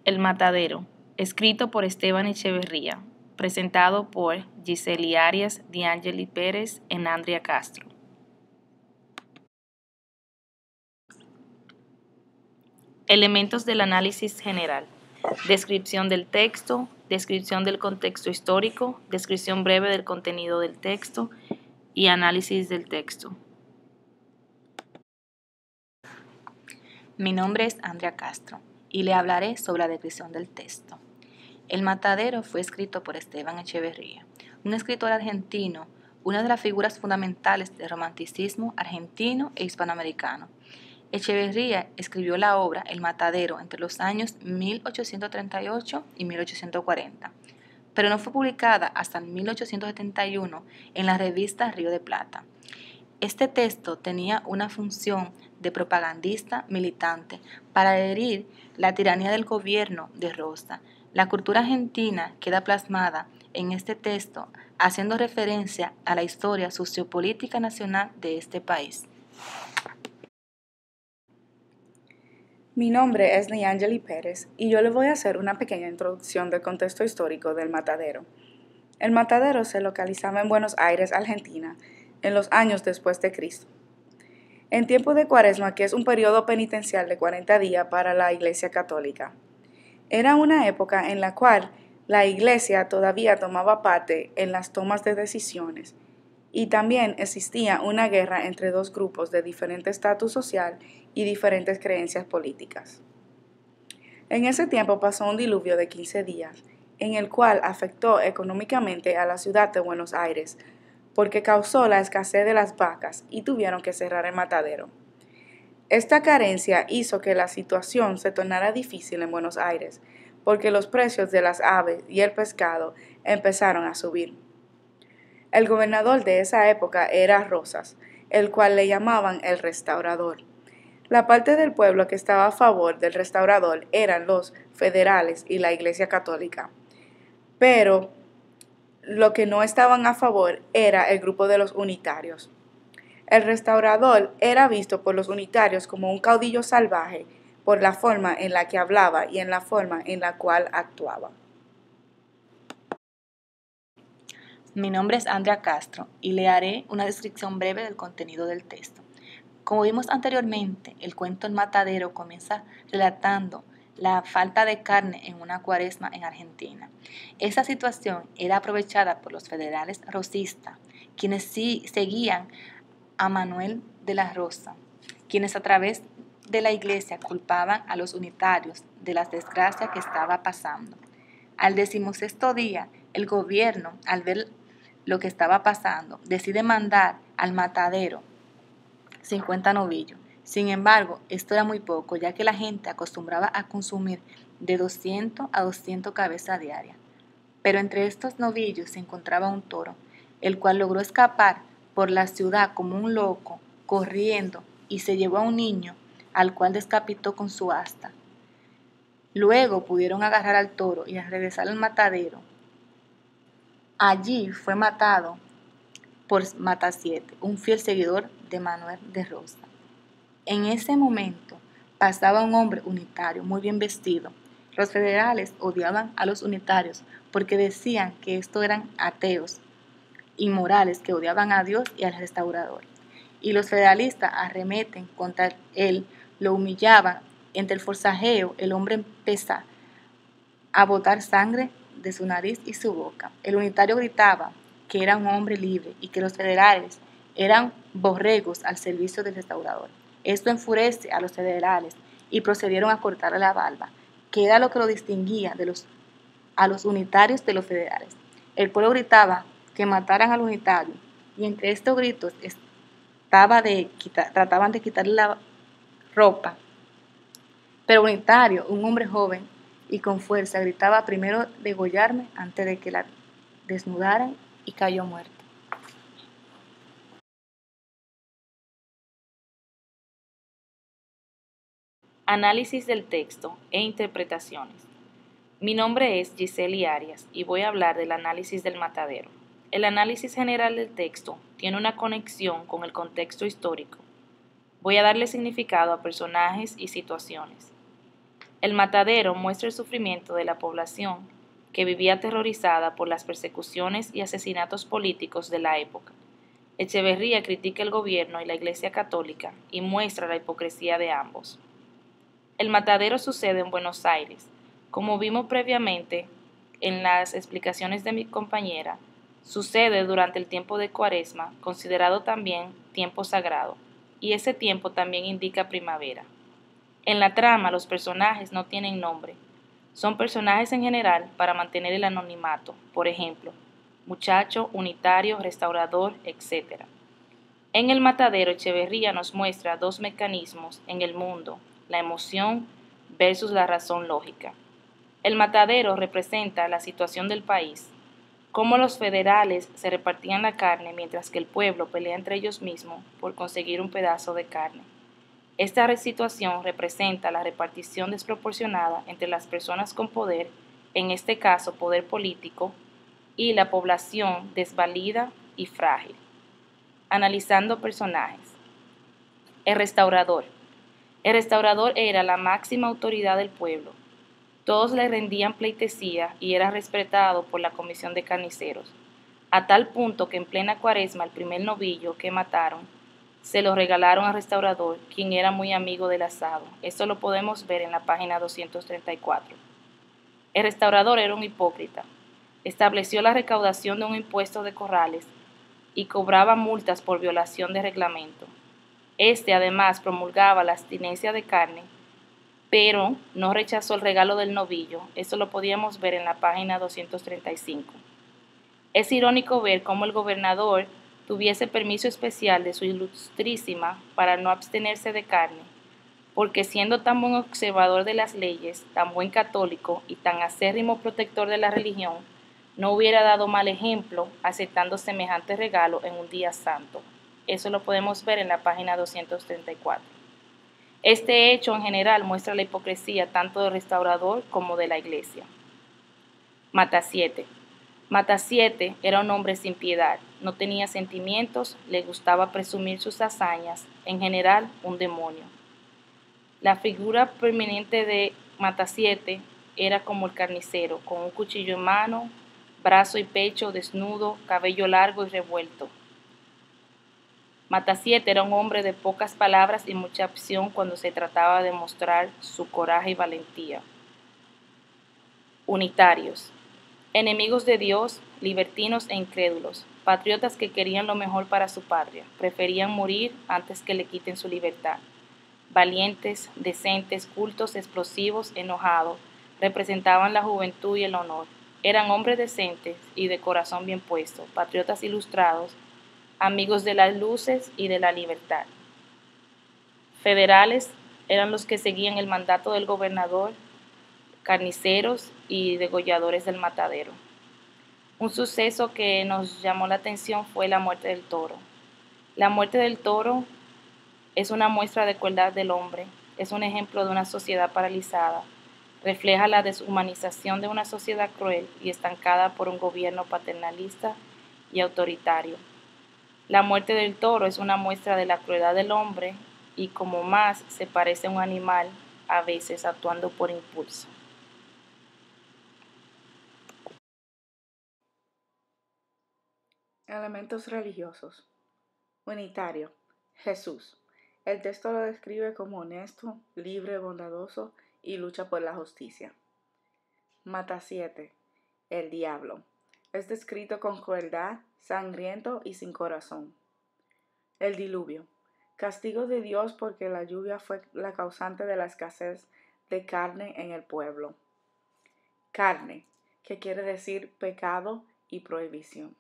El Matadero, escrito por Esteban Echeverría, presentado por Giseli Arias, D'Angeli Pérez y Andrea Castro. Elementos del análisis general. Descripción del texto, descripción del contexto histórico, descripción breve del contenido del texto y análisis del texto. Mi nombre es Andrea Castro y le hablaré sobre la descripción del texto. El Matadero fue escrito por Esteban Echeverría, un escritor argentino, una de las figuras fundamentales del romanticismo argentino e hispanoamericano. Echeverría escribió la obra El Matadero entre los años 1838 y 1840, pero no fue publicada hasta 1871 en la revista Río de Plata. Este texto tenía una función de propagandista militante para adherir la tiranía del gobierno de Rosa. La cultura argentina queda plasmada en este texto, haciendo referencia a la historia sociopolítica nacional de este país. Mi nombre es D'Angeli Pérez y yo le voy a hacer una pequeña introducción del contexto histórico del Matadero. El Matadero se localizaba en Buenos Aires, Argentina, en los años después de Cristo. En tiempo de Cuaresma, que es un periodo penitencial de 40 días para la Iglesia Católica. Era una época en la cual la Iglesia todavía tomaba parte en las tomas de decisiones y también existía una guerra entre dos grupos de diferente estatus social y diferentes creencias políticas. En ese tiempo pasó un diluvio de 15 días, en el cual afectó económicamente a la ciudad de Buenos Aires, porque causó la escasez de las vacas y tuvieron que cerrar el matadero. Esta carencia hizo que la situación se tornara difícil en Buenos Aires, porque los precios de las aves y el pescado empezaron a subir. El gobernador de esa época era Rosas, el cual le llamaban el restaurador. La parte del pueblo que estaba a favor del restaurador eran los federales y la Iglesia Católica, pero lo que no estaban a favor era el grupo de los unitarios. El restaurador era visto por los unitarios como un caudillo salvaje por la forma en la que hablaba y en la forma en la cual actuaba. Mi nombre es Andrea Castro y le haré una descripción breve del contenido del texto. Como vimos anteriormente, el cuento El Matadero comienza relatando la falta de carne en una cuaresma en Argentina. Esa situación era aprovechada por los federales rosistas, quienes sí seguían a Manuel de la Rosa, quienes a través de la iglesia culpaban a los unitarios de las desgracias que estaba pasando. Al 16º día, el gobierno, al ver lo que estaba pasando, decide mandar al matadero 50 novillos. Sin embargo, esto era muy poco, ya que la gente acostumbraba a consumir de 200 a 200 cabezas diarias. Pero entre estos novillos se encontraba un toro, el cual logró escapar por la ciudad como un loco, corriendo, y se llevó a un niño, al cual decapitó con su asta. Luego pudieron agarrar al toro y al regresar al matadero, allí fue matado por Matasiete, un fiel seguidor de Manuel de Rosa. En ese momento pasaba un hombre unitario muy bien vestido. Los federales odiaban a los unitarios porque decían que estos eran ateos, inmorales, que odiaban a Dios y al restaurador. Y los federalistas arremeten contra él, lo humillaban. Entre el forcejeo, el hombre empezó a botar sangre de su nariz y su boca. El unitario gritaba que era un hombre libre y que los federales eran borregos al servicio del restaurador. Esto enfurece a los federales y procedieron a cortarle la barba, que era lo que lo distinguía a los unitarios de los federales. El pueblo gritaba que mataran al unitario y entre estos gritos trataban de quitarle la ropa. Pero unitario, un hombre joven y con fuerza, gritaba primero degollarme antes de que la desnudaran y cayó muerto. Análisis del texto e interpretaciones. Mi nombre es Giseli Arias y voy a hablar del análisis del matadero. El análisis general del texto tiene una conexión con el contexto histórico. Voy a darle significado a personajes y situaciones. El matadero muestra el sufrimiento de la población que vivía aterrorizada por las persecuciones y asesinatos políticos de la época. Echeverría critica el gobierno y la Iglesia Católica y muestra la hipocresía de ambos. El matadero sucede en Buenos Aires. Como vimos previamente en las explicaciones de mi compañera, sucede durante el tiempo de Cuaresma, considerado también tiempo sagrado, y ese tiempo también indica primavera. En la trama los personajes no tienen nombre. Son personajes en general para mantener el anonimato, por ejemplo, muchacho, unitario, restaurador, etc. En el matadero, Echeverría nos muestra dos mecanismos en el mundo, la emoción versus la razón lógica. El matadero representa la situación del país, cómo los federales se repartían la carne mientras que el pueblo pelea entre ellos mismos por conseguir un pedazo de carne. Esta situación representa la repartición desproporcionada entre las personas con poder, en este caso poder político, y la población desvalida y frágil. Analizando personajes. El restaurador. El restaurador era la máxima autoridad del pueblo. Todos le rendían pleitesía y era respetado por la comisión de carniceros, a tal punto que en plena Cuaresma el primer novillo que mataron se lo regalaron al restaurador, quien era muy amigo del asado. Esto lo podemos ver en la página 234. El restaurador era un hipócrita. Estableció la recaudación de un impuesto de corrales y cobraba multas por violación de reglamento. Este además promulgaba la abstinencia de carne, pero no rechazó el regalo del novillo. Esto lo podíamos ver en la página 235. Es irónico ver cómo el gobernador tuviese permiso especial de su ilustrísima para no abstenerse de carne, porque siendo tan buen observador de las leyes, tan buen católico y tan acérrimo protector de la religión, no hubiera dado mal ejemplo aceptando semejante regalo en un día santo. Eso lo podemos ver en la página 234. Este hecho en general muestra la hipocresía tanto del restaurador como de la iglesia. Matasiete. Matasiete era un hombre sin piedad, no tenía sentimientos, le gustaba presumir sus hazañas, en general un demonio. La figura prominente de Matasiete era como el carnicero, con un cuchillo en mano, brazo y pecho desnudo, cabello largo y revuelto. Matasiete era un hombre de pocas palabras y mucha acción cuando se trataba de mostrar su coraje y valentía. Unitarios. Enemigos de Dios, libertinos e incrédulos, patriotas que querían lo mejor para su patria, preferían morir antes que le quiten su libertad. Valientes, decentes, cultos, explosivos, enojados, representaban la juventud y el honor. Eran hombres decentes y de corazón bien puesto, patriotas ilustrados, amigos de las luces y de la libertad. Federales eran los que seguían el mandato del gobernador, carniceros y degolladores del matadero. Un suceso que nos llamó la atención fue la muerte del toro. La muerte del toro es una muestra de crueldad del hombre, es un ejemplo de una sociedad paralizada, refleja la deshumanización de una sociedad cruel y estancada por un gobierno paternalista y autoritario. La muerte del toro es una muestra de la crueldad del hombre y como más se parece a un animal, a veces actuando por impulso. Elementos religiosos. Unitario. Jesús. El texto lo describe como honesto, libre, bondadoso y lucha por la justicia. Matasiete. El diablo. Es descrito con crueldad, sangriento y sin corazón. El diluvio. Castigo de Dios porque la lluvia fue la causante de la escasez de carne en el pueblo. Carne, que quiere decir pecado y prohibición.